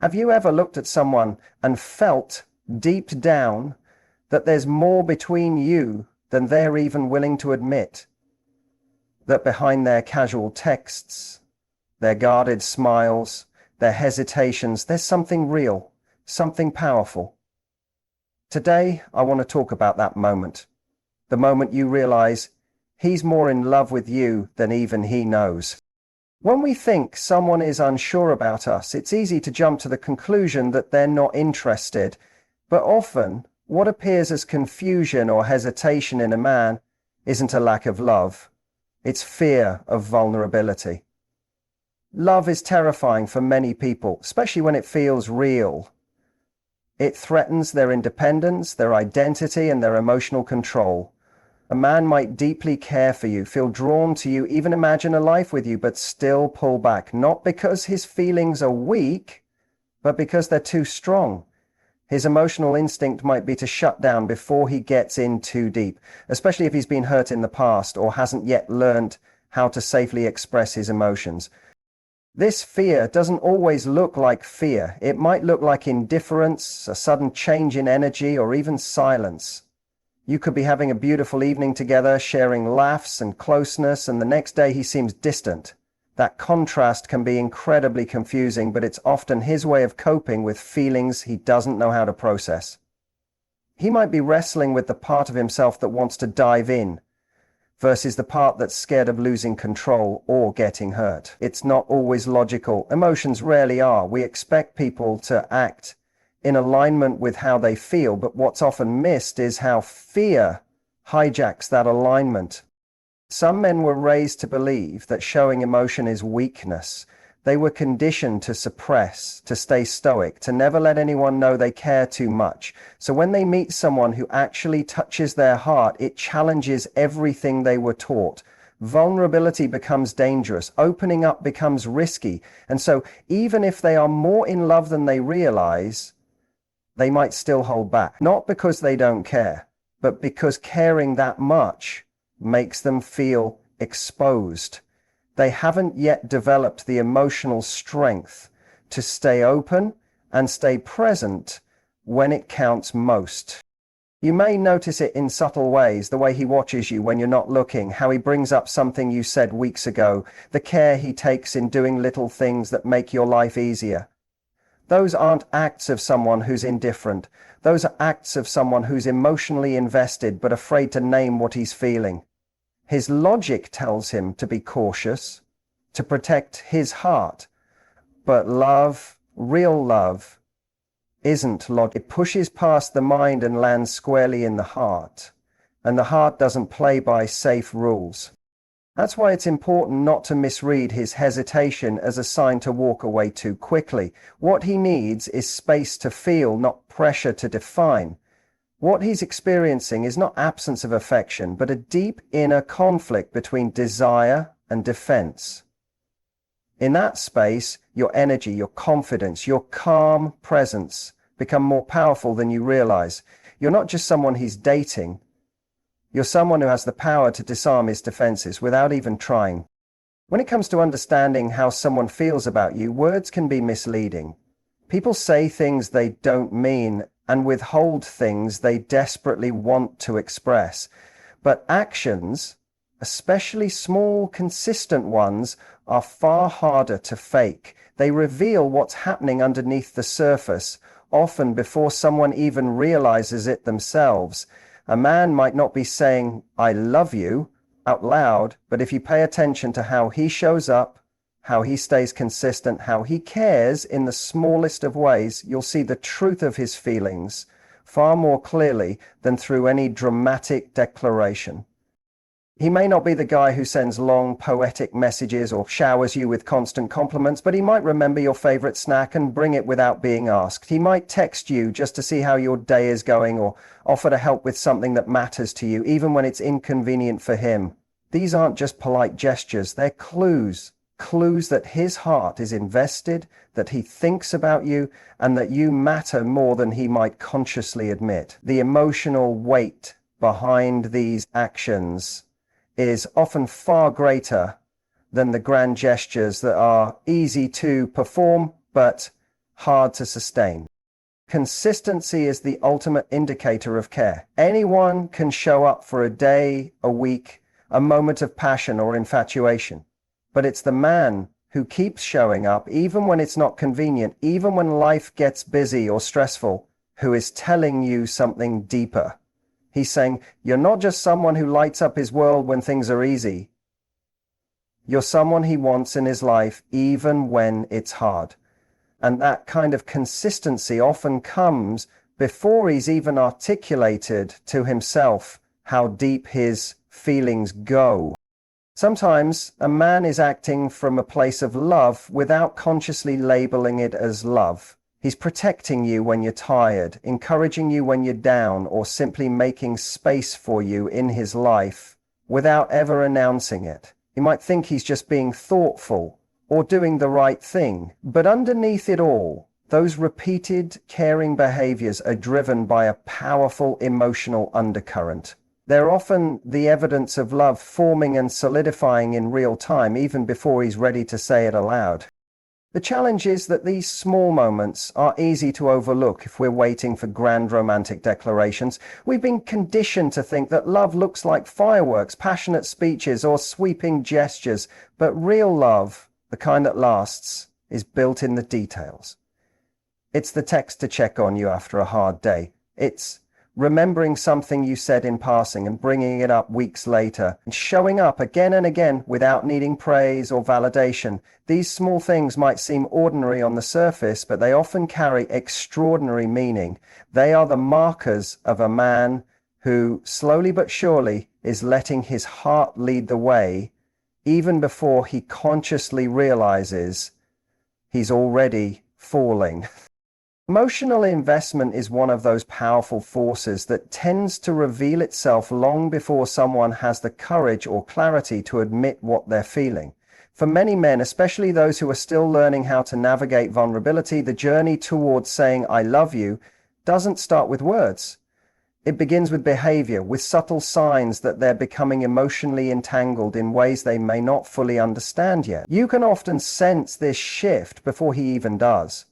Have you ever looked at someone and felt deep down that there's more between you than they're even willing to admit? That behind their casual texts, their guarded smiles, their hesitations, there's something real, something powerful. Today, I want to talk about that moment. The moment you realize he's more in love with you than even he knows. When we think someone is unsure about us, it's easy to jump to the conclusion that they're not interested. But often, what appears as confusion or hesitation in a man isn't a lack of love. It's fear of vulnerability. Love is terrifying for many people, especially when it feels real. It threatens their independence, their identity, and their emotional control. A man might deeply care for you, feel drawn to you, even imagine a life with you, but still pull back, not because his feelings are weak, but because they're too strong. His emotional instinct might be to shut down before he gets in too deep, especially if he's been hurt in the past or hasn't yet learned how to safely express his emotions. This fear doesn't always look like fear. It might look like indifference, a sudden change in energy, or even silence. You could be having a beautiful evening together, sharing laughs and closeness, and the next day he seems distant. That contrast can be incredibly confusing, but it's often his way of coping with feelings he doesn't know how to process. He might be wrestling with the part of himself that wants to dive in, versus the part that's scared of losing control or getting hurt. It's not always logical. Emotions rarely are. We expect people to act in alignment with how they feel, but what's often missed is how fear hijacks that alignment. Some men were raised to believe that showing emotion is weakness. They were conditioned to suppress, to stay stoic, to never let anyone know they care too much. So when they meet someone who actually touches their heart, it challenges everything they were taught. Vulnerability becomes dangerous, opening up becomes risky, and so even if they are more in love than they realize, they might still hold back. Not because they don't care, but because caring that much makes them feel exposed. They haven't yet developed the emotional strength to stay open and stay present when it counts most. You may notice it in subtle ways, the way he watches you when you're not looking, how he brings up something you said weeks ago, the care he takes in doing little things that make your life easier. Those aren't acts of someone who's indifferent. Those are acts of someone who's emotionally invested but afraid to name what he's feeling. His logic tells him to be cautious, to protect his heart. But love, real love, isn't logic. It pushes past the mind and lands squarely in the heart. And the heart doesn't play by safe rules. That's why it's important not to misread his hesitation as a sign to walk away too quickly. What he needs is space to feel, not pressure to define. What he's experiencing is not absence of affection, but a deep inner conflict between desire and defense. In that space, your energy, your confidence, your calm presence become more powerful than you realize. You're not just someone he's dating. You're someone who has the power to disarm his defenses without even trying. When it comes to understanding how someone feels about you, words can be misleading. People say things they don't mean and withhold things they desperately want to express. But actions, especially small, consistent ones, are far harder to fake. They reveal what's happening underneath the surface, often before someone even realizes it themselves. A man might not be saying, "I love you," out loud, but if you pay attention to how he shows up, how he stays consistent, how he cares in the smallest of ways, you'll see the truth of his feelings far more clearly than through any dramatic declaration. He may not be the guy who sends long, poetic messages or showers you with constant compliments, but he might remember your favorite snack and bring it without being asked. He might text you just to see how your day is going or offer to help with something that matters to you, even when it's inconvenient for him. These aren't just polite gestures, they're clues. Clues that his heart is invested, that he thinks about you, and that you matter more than he might consciously admit. The emotional weight behind these actions is often far greater than the grand gestures that are easy to perform but hard to sustain. Consistency is the ultimate indicator of care. Anyone can show up for a day, a week, a moment of passion or infatuation. But it's the man who keeps showing up, even when it's not convenient, even when life gets busy or stressful, who is telling you something deeper. He's saying, you're not just someone who lights up his world when things are easy. You're someone he wants in his life, even when it's hard. And that kind of consistency often comes before he's even articulated to himself how deep his feelings go. Sometimes a man is acting from a place of love without consciously labeling it as love. He's protecting you when you're tired, encouraging you when you're down, or simply making space for you in his life without ever announcing it. You might think he's just being thoughtful or doing the right thing, but underneath it all, those repeated, caring behaviors are driven by a powerful emotional undercurrent. They're often the evidence of love forming and solidifying in real time, even before he's ready to say it aloud. The challenge is that these small moments are easy to overlook if we're waiting for grand romantic declarations. We've been conditioned to think that love looks like fireworks, passionate speeches, or sweeping gestures, but real love, the kind that lasts, is built in the details. It's the text to check on you after a hard day. It's remembering something you said in passing and bringing it up weeks later, and showing up again and again without needing praise or validation. These small things might seem ordinary on the surface, but they often carry extraordinary meaning. They are the markers of a man who, slowly but surely, is letting his heart lead the way, even before he consciously realizes he's already falling. Emotional investment is one of those powerful forces that tends to reveal itself long before someone has the courage or clarity to admit what they're feeling. For many men, especially those who are still learning how to navigate vulnerability, the journey towards saying "I love you" doesn't start with words. It begins with behavior, with subtle signs that they're becoming emotionally entangled in ways they may not fully understand yet. You can often sense this shift before he even does.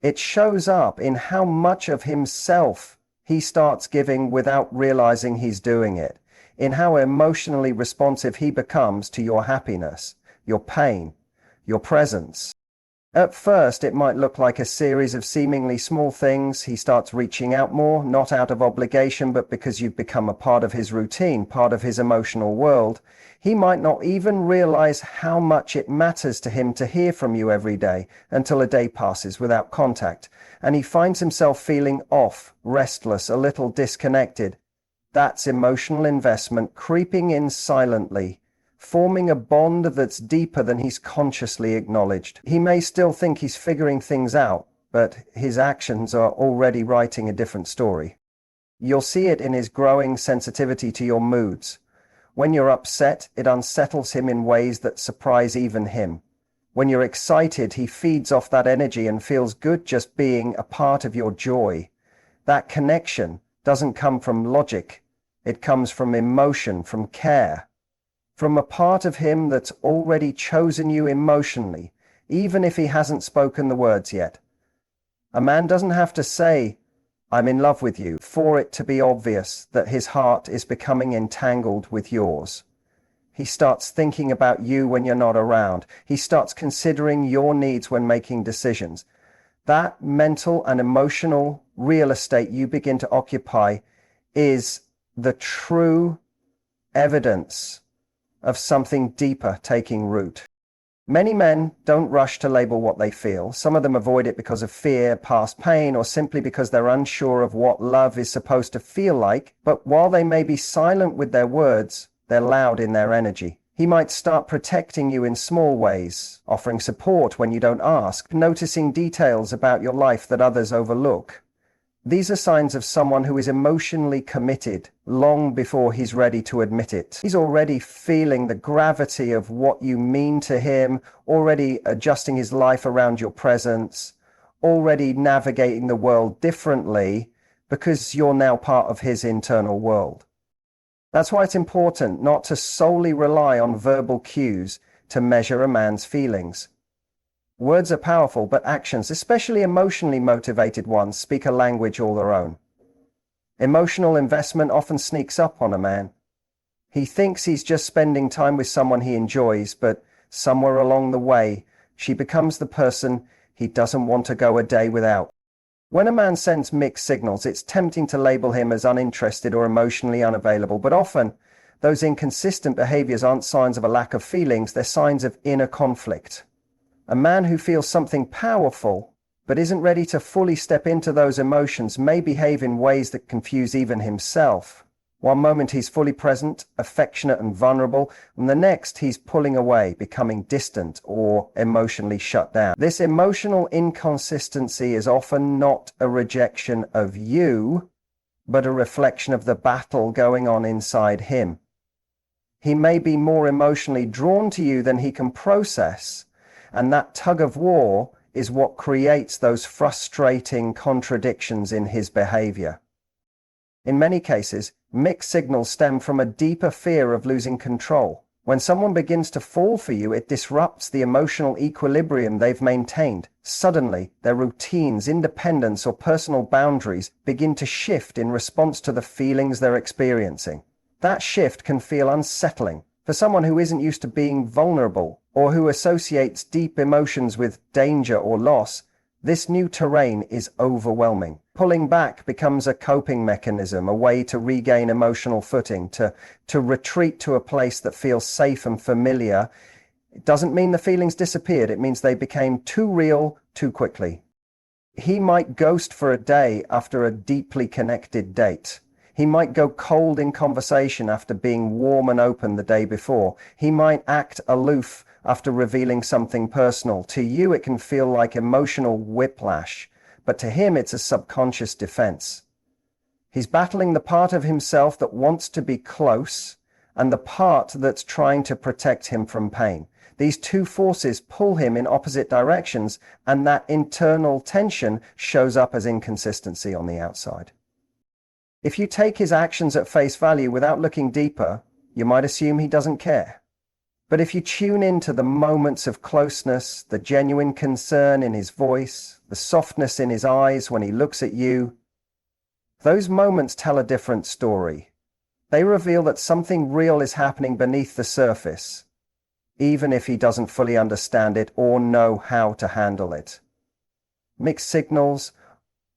It shows up in how much of himself he starts giving without realizing he's doing it, in how emotionally responsive he becomes to your happiness, your pain, your presence. At first, it might look like a series of seemingly small things. He starts reaching out more, not out of obligation, but because you've become a part of his routine, part of his emotional world. He might not even realize how much it matters to him to hear from you every day until a day passes without contact, and he finds himself feeling off, restless, a little disconnected. That's emotional investment creeping in silently, forming a bond that's deeper than he's consciously acknowledged. He may still think he's figuring things out, but his actions are already writing a different story. You'll see it in his growing sensitivity to your moods. When you're upset, it unsettles him in ways that surprise even him. When you're excited, he feeds off that energy and feels good just being a part of your joy. That connection doesn't come from logic. It comes from emotion, from care, from a part of him that's already chosen you emotionally, even if he hasn't spoken the words yet. A man doesn't have to say, "I'm in love with you," for it to be obvious that his heart is becoming entangled with yours. He starts thinking about you when you're not around. He starts considering your needs when making decisions. That mental and emotional real estate you begin to occupy is the true evidence of something deeper taking root. Many men don't rush to label what they feel. Some of them avoid it because of fear, past pain, or simply because they're unsure of what love is supposed to feel like. But while they may be silent with their words, they're loud in their energy. He might start protecting you in small ways, offering support when you don't ask, noticing details about your life that others overlook. These are signs of someone who is emotionally committed long before he's ready to admit it. He's already feeling the gravity of what you mean to him, already adjusting his life around your presence, already navigating the world differently because you're now part of his internal world. That's why it's important not to solely rely on verbal cues to measure a man's feelings. Words are powerful, but actions, especially emotionally motivated ones, speak a language all their own. Emotional investment often sneaks up on a man. He thinks he's just spending time with someone he enjoys, but somewhere along the way, she becomes the person he doesn't want to go a day without. When a man sends mixed signals, it's tempting to label him as uninterested or emotionally unavailable, but often those inconsistent behaviors aren't signs of a lack of feelings, they're signs of inner conflict. A man who feels something powerful but isn't ready to fully step into those emotions may behave in ways that confuse even himself. One moment he's fully present, affectionate and vulnerable, and the next he's pulling away, becoming distant or emotionally shut down. This emotional inconsistency is often not a rejection of you, but a reflection of the battle going on inside him. He may be more emotionally drawn to you than he can process, and that tug of war is what creates those frustrating contradictions in his behavior. In many cases, mixed signals stem from a deeper fear of losing control. When someone begins to fall for you, it disrupts the emotional equilibrium they've maintained. Suddenly, their routines, independence, or personal boundaries begin to shift in response to the feelings they're experiencing. That shift can feel unsettling. For someone who isn't used to being vulnerable, or who associates deep emotions with danger or loss, this new terrain is overwhelming. Pulling back becomes a coping mechanism, a way to regain emotional footing, to retreat to a place that feels safe and familiar. It doesn't mean the feelings disappeared, it means they became too real too quickly. He might ghost for a day after a deeply connected date. He might go cold in conversation after being warm and open the day before. He might act aloof after revealing something personal. To you, it can feel like emotional whiplash, but to him, it's a subconscious defense. He's battling the part of himself that wants to be close and the part that's trying to protect him from pain. These two forces pull him in opposite directions, and that internal tension shows up as inconsistency on the outside. If you take his actions at face value without looking deeper, you might assume he doesn't care. But if you tune into the moments of closeness, the genuine concern in his voice, the softness in his eyes when he looks at you, those moments tell a different story. They reveal that something real is happening beneath the surface, even if he doesn't fully understand it or know how to handle it. Mixed signals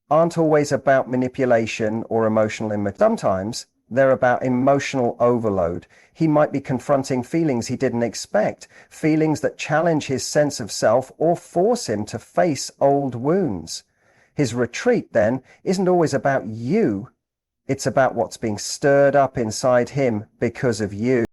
aren't always about manipulation or emotional immaturity. Sometimes they're about emotional overload. He might be confronting feelings he didn't expect, feelings that challenge his sense of self or force him to face old wounds. His retreat, then, isn't always about you. It's about what's being stirred up inside him because of you.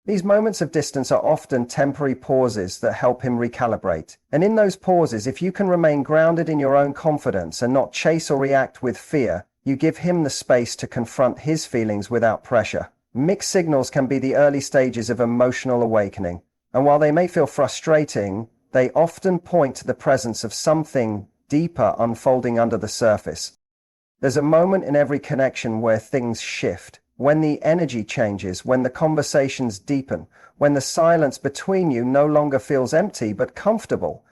These moments of distance are often temporary pauses that help him recalibrate. And in those pauses, if you can remain grounded in your own confidence and not chase or react with fear, you give him the space to confront his feelings without pressure. Mixed signals can be the early stages of emotional awakening. And while they may feel frustrating, they often point to the presence of something deeper unfolding under the surface. There's a moment in every connection where things shift. When the energy changes, when the conversations deepen, when the silence between you no longer feels empty but comfortable,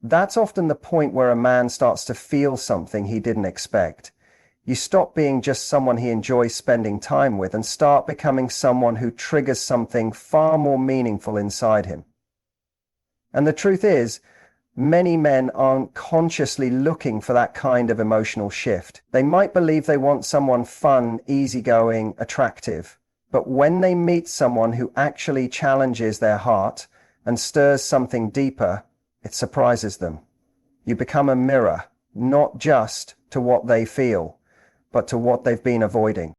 that's often the point where a man starts to feel something he didn't expect. You stop being just someone he enjoys spending time with and start becoming someone who triggers something far more meaningful inside him. And the truth is, many men aren't consciously looking for that kind of emotional shift. They might believe they want someone fun, easygoing, attractive, but when they meet someone who actually challenges their heart and stirs something deeper, it surprises them. You become a mirror, not just to what they feel, but to what they've been avoiding.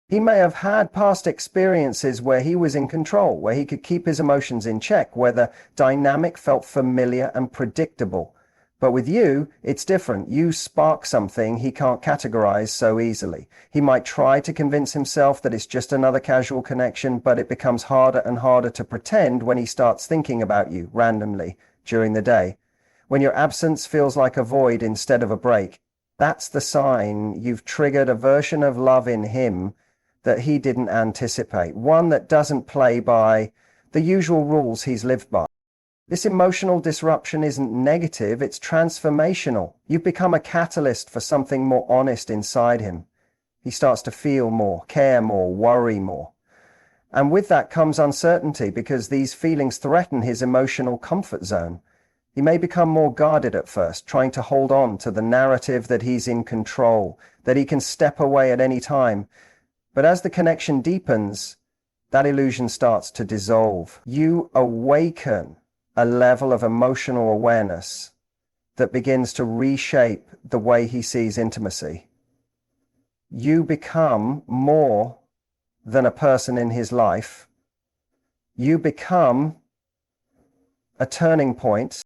He may have had past experiences where he was in control, where he could keep his emotions in check, where the dynamic felt familiar and predictable. But with you, it's different. You spark something he can't categorize so easily. He might try to convince himself that it's just another casual connection, but it becomes harder and harder to pretend when he starts thinking about you randomly during the day. When your absence feels like a void instead of a break, that's the sign you've triggered a version of love in him that he didn't anticipate, one that doesn't play by the usual rules he's lived by. This emotional disruption isn't negative, it's transformational. You've become a catalyst for something more honest inside him. He starts to feel more, care more, worry more. And with that comes uncertainty, because these feelings threaten his emotional comfort zone. He may become more guarded at first, trying to hold on to the narrative that he's in control, that he can step away at any time. But as the connection deepens, that illusion starts to dissolve. You awaken a level of emotional awareness that begins to reshape the way he sees intimacy. You become more than a person in his life. You become a turning point.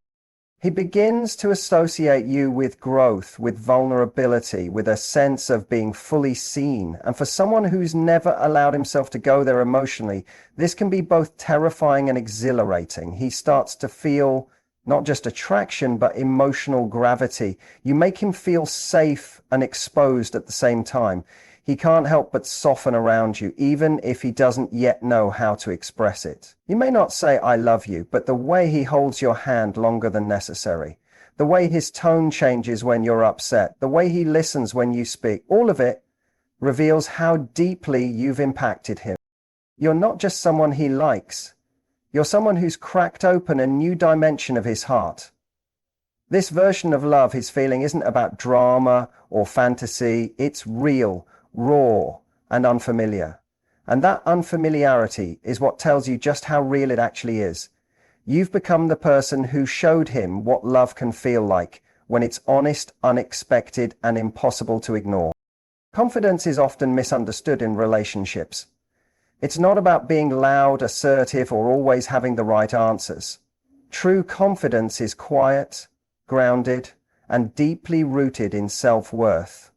He begins to associate you with growth, with vulnerability, with a sense of being fully seen. And for someone who's never allowed himself to go there emotionally, this can be both terrifying and exhilarating. He starts to feel not just attraction, but emotional gravity. You make him feel safe and exposed at the same time. He can't help but soften around you, even if he doesn't yet know how to express it. You may not say, "I love you," but the way he holds your hand longer than necessary, the way his tone changes when you're upset, the way he listens when you speak, all of it reveals how deeply you've impacted him. You're not just someone he likes. You're someone who's cracked open a new dimension of his heart. This version of love he's feeling isn't about drama or fantasy. It's real, raw, and unfamiliar. And that unfamiliarity is what tells you just how real it actually is. You've become the person who showed him what love can feel like when it's honest, unexpected, and impossible to ignore. Confidence is often misunderstood in relationships. It's not about being loud, assertive, or always having the right answers. True confidence is quiet, grounded, and deeply rooted in self-worth.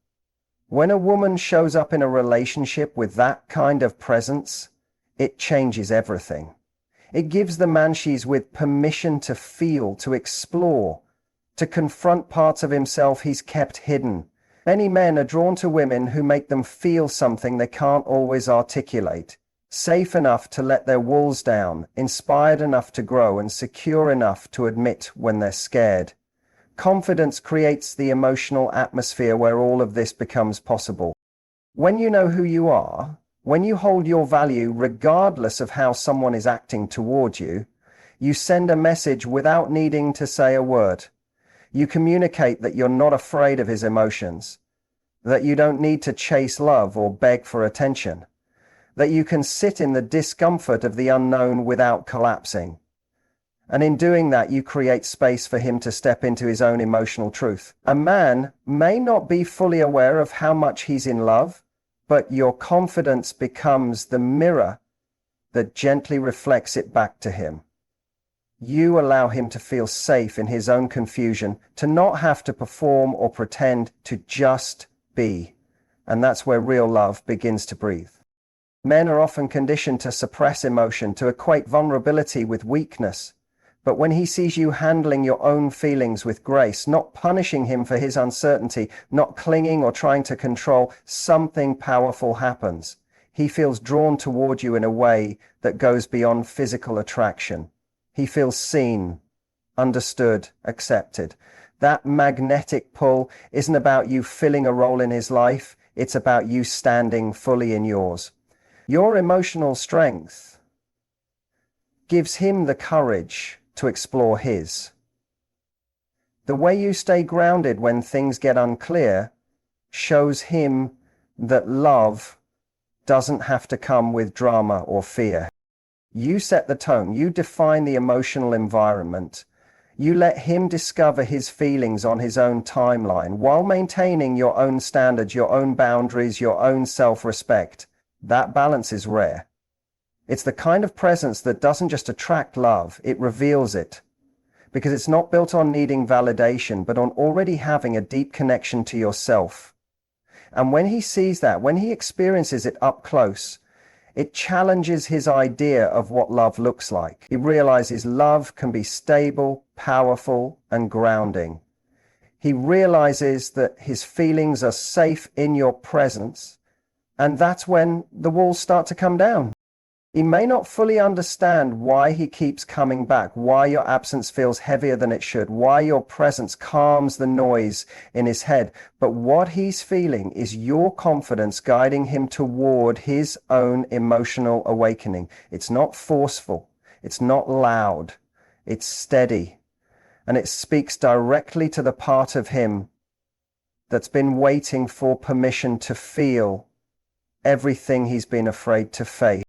When a woman shows up in a relationship with that kind of presence, it changes everything. It gives the man she's with permission to feel, to explore, to confront parts of himself he's kept hidden. Many men are drawn to women who make them feel something they can't always articulate, safe enough to let their walls down, inspired enough to grow, and secure enough to admit when they're scared. Confidence creates the emotional atmosphere where all of this becomes possible. When you know who you are, when you hold your value regardless of how someone is acting toward you, you send a message without needing to say a word. You communicate that you're not afraid of his emotions, that you don't need to chase love or beg for attention, that you can sit in the discomfort of the unknown without collapsing. And in doing that, you create space for him to step into his own emotional truth. A man may not be fully aware of how much he's in love, but your confidence becomes the mirror that gently reflects it back to him. You allow him to feel safe in his own confusion, to not have to perform or pretend, to just be. And that's where real love begins to breathe. Men are often conditioned to suppress emotion, to equate vulnerability with weakness. But when he sees you handling your own feelings with grace, not punishing him for his uncertainty, not clinging or trying to control, something powerful happens. He feels drawn toward you in a way that goes beyond physical attraction. He feels seen, understood, accepted. That magnetic pull isn't about you filling a role in his life. It's about you standing fully in yours. Your emotional strength gives him the courage to explore his. The way you stay grounded when things get unclear shows him that love doesn't have to come with drama or fear. You set the tone, you define the emotional environment, you let him discover his feelings on his own timeline while maintaining your own standards, your own boundaries, your own self-respect. That balance is rare. It's the kind of presence that doesn't just attract love, it reveals it. Because it's not built on needing validation, but on already having a deep connection to yourself. And when he sees that, when he experiences it up close, it challenges his idea of what love looks like. He realizes love can be stable, powerful, and grounding. He realizes that his feelings are safe in your presence, and that's when the walls start to come down. He may not fully understand why he keeps coming back, why your absence feels heavier than it should, why your presence calms the noise in his head. But what he's feeling is your confidence guiding him toward his own emotional awakening. It's not forceful. It's not loud. It's steady. And it speaks directly to the part of him that's been waiting for permission to feel everything he's been afraid to face.